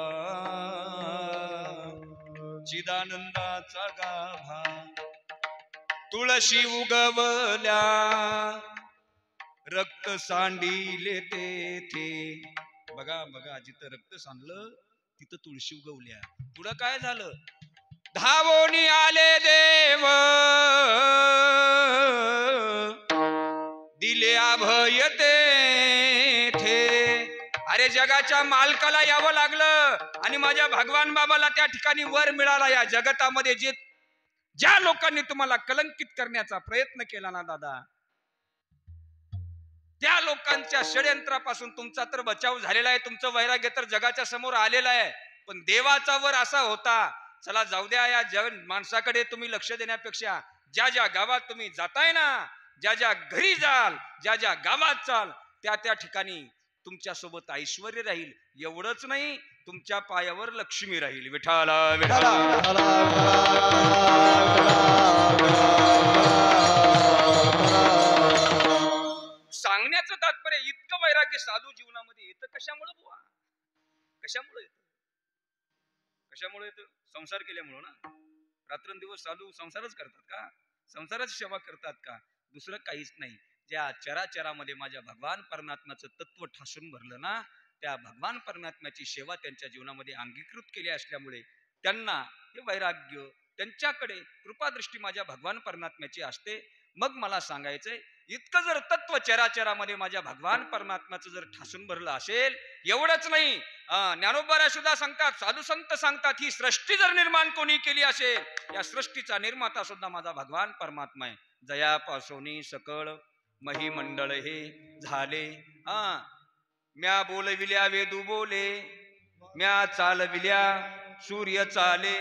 चिदानंदाचा गाभा, तुळशी उगवल्या रक्त सांडिले तेथे. बघा बघा, जिथं रक्त सांडलं तिथं तुळशी उगवल्या. पुढं काय झालं? धावोनी आले देव दिले अभय तेथे. अरे जगाच्या मालकाला यावं लागलं आणि माझ्या भगवान बाबाला त्या ठिकाणी वर मिळाला. या जगतामध्ये जे ज्या लोकांनी तुम्हाला कलंकित करण्याचा प्रयत्न केला ना दादा, त्या लोकांच्या षड्यंत्रापासून तुमचा तर बचाव झालेला आहे. तुमचं वैराग्य तर जगाच्या समोर आलेलं आहे. पण देवाचा वर असा होता, चला जाऊ द्या, या जग माणसाकडे तुम्ही लक्ष देण्यापेक्षा ज्या ज्या गावात तुम्ही जाताय ना, ज्या ज्या घरी जाल, ज्या ज्या गावात चाल, त्या त्या ठिकाणी तुमच्या सोबत ऐश्वर्य राहील. एवढंच नाही, तुमच्या पायावर लक्ष्मी राहील. विठाला विठाला. सांगण्याचं तात्पर्य इतकं वैराग्य साधू जीवनामध्ये येतं कशामुळे बुवा? कशामुळे येतं? कशामुळे येतं? संसार केल्यामुळं ना. रात्रंदिवस साधू संसारच करतात का? संसाराची सेवा करतात का? दुसरं काहीच नाही. ज्या चराचरामध्ये माझ्या भगवान परमात्म्याचं तत्व ठासून भरलं ना, त्या भगवान परमात्म्याची सेवा त्यांच्या जीवनामध्ये अंगीकृत केली असल्यामुळे त्यांना हे वैराग्य, त्यांच्याकडे कृपादृष्टी माझ्या भगवान परमात्म्याची असते. मग मला सांगायचंय, इतकं जर तत्व चराचरामध्ये माझ्या भगवान परमात्म्याचं जर ठासून भरलं असेल, एवढंच नाही, ज्ञानोबा सुद्धा सांगतात, साधू संत सांगतात, ही सृष्टी जर निर्माण कोणी केली असेल, या सृष्टीचा निर्माता सुद्धा माझा भगवान परमात्मा आहे. जयापासोनी सकळ महिमंडळ हे झाले. म्या बोलविल्या वेदू बोले, म्या चालविल्या सूर्य चाले,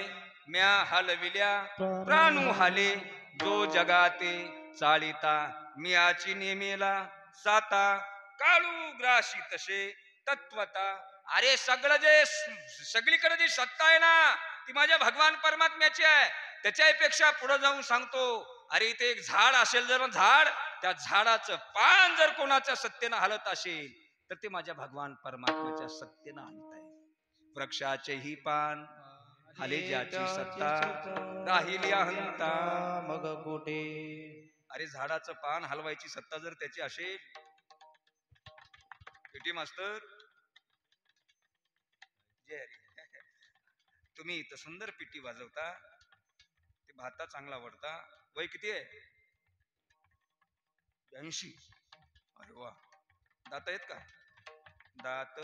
म्या हलविल्या प्राणू हाले, जो जगाते चालिता मियाची नेमेला साता, काळू ग्राशी तसे तत्वता. अरे सगळं जे सगळीकडे जी सत्ता आहे ना, ती माझ्या भगवान परमात्म्याची आहे. त्याच्यापेक्षा पुढे जाऊन सांगतो, अरे इथे एक झाड असेल, जर झाड, त्या झाडाचं पान जर कोणाच्या सत्तेनं हलत असेल तर ते माझ्या भगवान परमात्म्याच्या सत्तेनं हलत आहे. वृक्षाचेही पान हले ज्याची सत्ता, राहिली अहंता मग कुठे. अरे झाडाचं पान हलवायची सत्ता जर त्याची असेल, पेटी मास्तर जय हरी, तुम्ही इथं सुंदर पिटी वाजवता, ते भाता चांगला वडता. वय किती आहे? 82. अरे वा. दात आहेत का? दात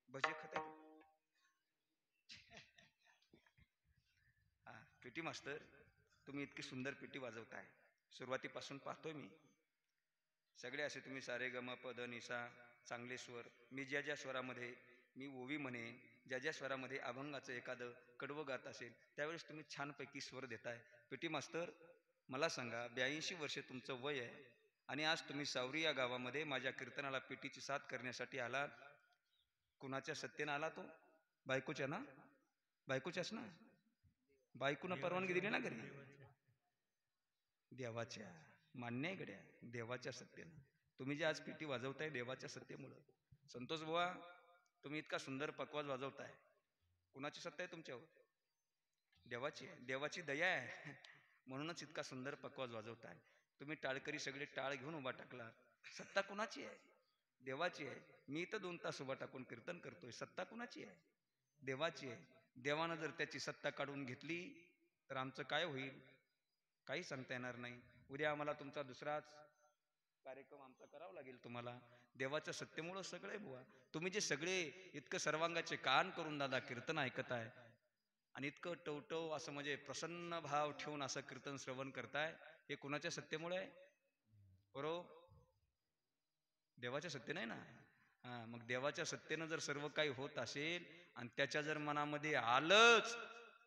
भजे खात. पेटी मास्तर, तुम्ही इतकी सुंदर पेटी वाजवताय, सुरुवातीपासून पाहतोय मी. सगळे असे तुम्ही सारे गम पद निसा चांगले स्वर. मी ज्या ज्या स्वरामध्ये मी ओवी म्हणेन, ज्या ज्या स्वरामध्ये अभंगाचं एखादं कडवं गात असेल, त्यावेळेस तुम्ही छानपैकी स्वर देताय. पेटी मास्तर, मला सांगा, 82 वर्षे तुमचं वय आहे आणि आज तुम्ही सावरी या गावामध्ये माझ्या कीर्तनाला पेटीची साथ करण्यासाठी आलात. कुणाच्या सत्तेनं आला तो? बायकोच्या ना? बायकोच्याच ना? बायकोनं परवानगी दिली ना घरी? देवाच्या. मान्य आहे गड्या, देवाच्या सत्तेनं. तुम्ही जे आज पेटी वाजवताय देवाच्या सत्तेमुळं. संतोष बुवा, तुम्ही इतका सुंदर पकवाज वाजवताय, कुणाची सत्ता आहे तुमच्यावर? देवाची आहे. देवाची दया आहे म्हणूनच इतका सुंदर पकवाज वाजवताय. तुम्ही टाळकरी सगळे टाळ घेऊन उभा टाकला, सत्ता कुणाची आहे? देवाची आहे. मी तर 2 तास उभा टाकून कीर्तन करतोय, सत्ता कुणाची आहे? देवाची आहे. देवानं जर त्याची सत्ता काढून घेतली तर आमचं काय होईल? काही सांगता येणार नाही. उद्या आम्हाला तुमचा दुसराच कार्यक्रम आमचा करावा लागेल तुम्हाला. देवाच्या सत्तेमुळं सगळे बुवा. तुम्ही जे सगळे इतकं सर्वांगाचे कान करून दादा कीर्तन ऐकताय आणि इतकं टवटव असं म्हणजे प्रसन्न भाव ठेवून असं कीर्तन श्रवण करताय, हे कुणाच्या सत्तेमुळे आहे? बरोबर, देवाच्या सत्ते नाही ना. हा, मग देवाच्या सत्तेनं जर सर्व काही होत असेल आणि त्याच्या जर मनामध्ये आलंच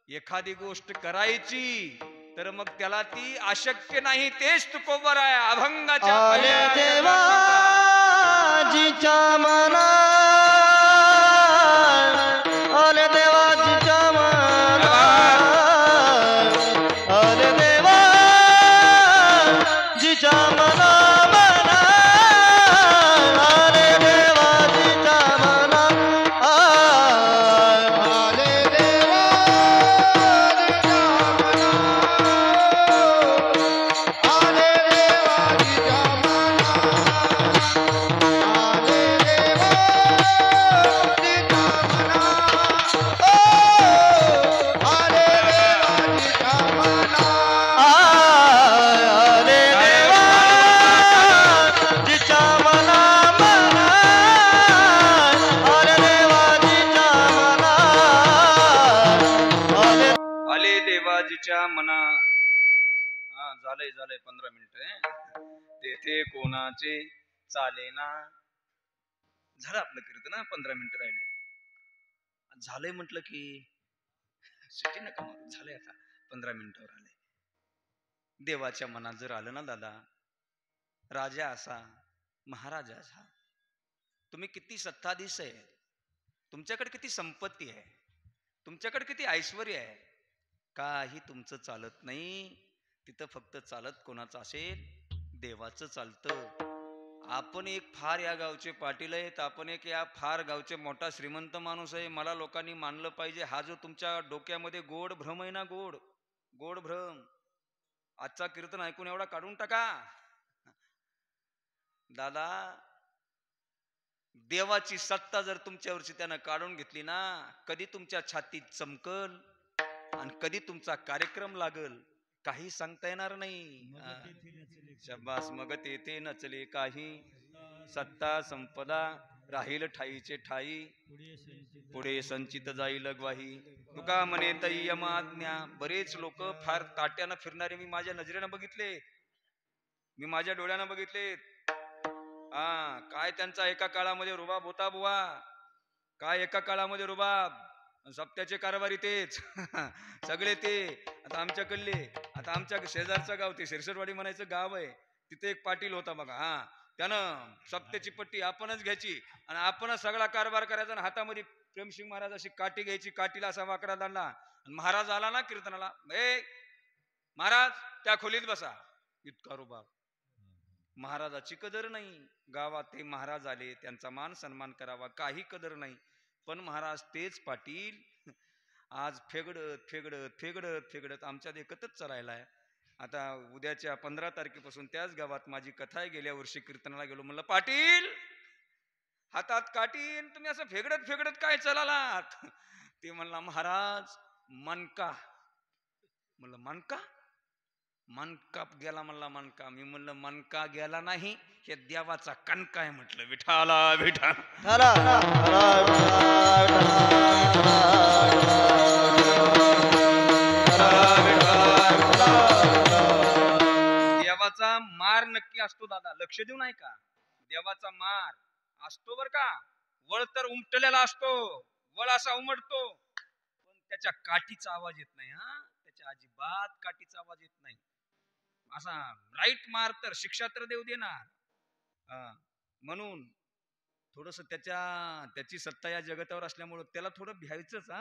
एखादी गोष्ट करायची, तर मग त्याला ती अशक्य नाही. तेच तुकोबर आहे अभंगाच्या आले देवाजीच्या मना, आले देवाजीच्या मना, आले देवाजीच्या मना मना, आले देवाजीच्या मना, आले देवाजीच्या मना, आले देवाजीच्या मना, आले देवाजीच्या मना, ओ आले देवाजीच्या मना, आले देवाजीच्या मना मना, आले देवाजीच्या मना, आले देवाजीच्या मना. हा, झालंय 15 मिनिट. तेथे कोणाचे चालेना. झालं आपलं कीर्तन. 15 मिनिट राहिले. झालंय म्हटलं की सुट्टी नका मारू. झालंय आता 15 मिनिटावर आले. देवाच्या मनात जर आलं ना दादा, राजा असा महाराजा असा, तुम्ही किती सत्ताधीश आहे, तुमच्याकडे किती संपत्ती आहे, तुमच्याकडे किती ऐश्वर्य आहे, काही तुमचं चालत नाही. तिथं फक्त चालत कोणाचं असेल? देवाचं चालतं. आपण एक फार या गावचे पाटील आहेत, आपण एक या फार गावचे मोठा श्रीमंत माणूस आहे, मला लोकांनी मानलं पाहिजे. हा जो तुमच्या डोक्यामध्ये गोड भ्रम आहे ना, गोड गोड भ्रम, आजचा कीर्तन ऐकून एवढा काढून टाका दादा. देवाची सत्ता जर तुमच्यावरची त्यानं काढून घेतली ना, कधी तुमच्या छातीत चमकल आणि कधी तुमचा कार्यक्रम लागल काही सांगता येणार नाही. शब्बास, मग तेथे नचले काही, सत्ता संपदा राहील ठाईचे ठाई, पुढे संचित जाईल ग्वाही. तुका म्हणे तई यमाज्ञा. बरेच लोक फार ताट्यानं फिरणारे मी माझ्या नजरेनं बघितले, मी माझ्या डोळ्यानं बघितले. हा, काय त्यांचा एका काळामध्ये रुबाब होता बुवा, काय एका काळामध्ये रुबाब. सप्त्याचे कारभारी तेच सगळे ते. आता आमच्याकडले, आता आमच्या शेजारचं गाव ते शिरसटवाडी म्हणायचं गाव आहे, तिथे एक पाटील होता बघा. हा, त्यानं सप्त्याची पट्टी आपणच घ्यायची आणि आपणच सगळा कारभार करायचा आणि हातामध्ये प्रेमसिंग महाराज अशी काठी घ्यायची, काठीला असा वाकडा दांडा. आणि महाराज आला ना कीर्तनाला, महाराज त्या खोलीत बसा. इतका रुबाब. महाराजाची कदर नाही. गावात ते महाराज आले, त्यांचा मान सन्मान करावा, काही कदर नाही. पण महाराज तेच पाटील आज फेगडत फेगडत फेगडत फेगडत आमच्यात एकतच चरायलाय. आता उद्याच्या 15 तारखेपासून त्याच गावात माझी कथा आहे. गेल्या वर्षी कीर्तनाला गेलो, म्हणलं पाटील हातात काटीन, तुम्ही असं फेगडत फेगडत काय चलालात? ते म्हणला महाराज मनका. म्हणलं मनका? मनका गेला म्हणला. मनका? मी म्हणलं मनका गेला नाही, हे देवाचा कणका आहे म्हटलं. विठाला विठा देवाचा मार नक्की असतो दादा, लक्ष देऊ नाही का? देवाचा मार असतो बर का. वळ तर उमटलेला असतो, वळ असा उमटतो, पण त्याच्या काठीचा आवाज येत नाही. हा, त्याच्या अजिबात काठीचा आवाज येत नाही. असा राईट मार तर शिक्षा तर देव देणार. म्हणून थोडस त्याची सत्ता या जगतावर असल्यामुळं त्याला थोडं भ्यायचंच.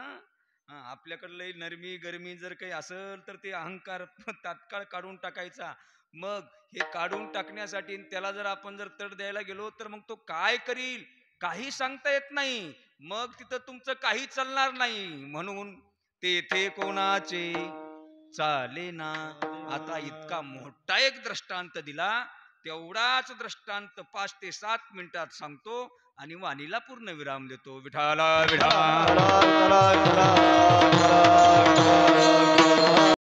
आपल्याकडलं नरमी गरमी जर काही असेल तर ते अहंकार तात्काळ काढून टाकायचा. मग हे काढून टाकण्यासाठी त्याला जर आपण जर तड द्यायला गेलो तर मग तो काय करील काही सांगता येत नाही. मग तिथं तुमचं काही चालणार नाही. म्हणून तेथे कोणाचे चालेना. आता इतका मोठा एक दृष्टांत दिला, तेवढाच दृष्टांत 5 ते 7 मिनिटात सांगतो आणि वाणीला पूर्ण विराम देतो. विठाला विठा.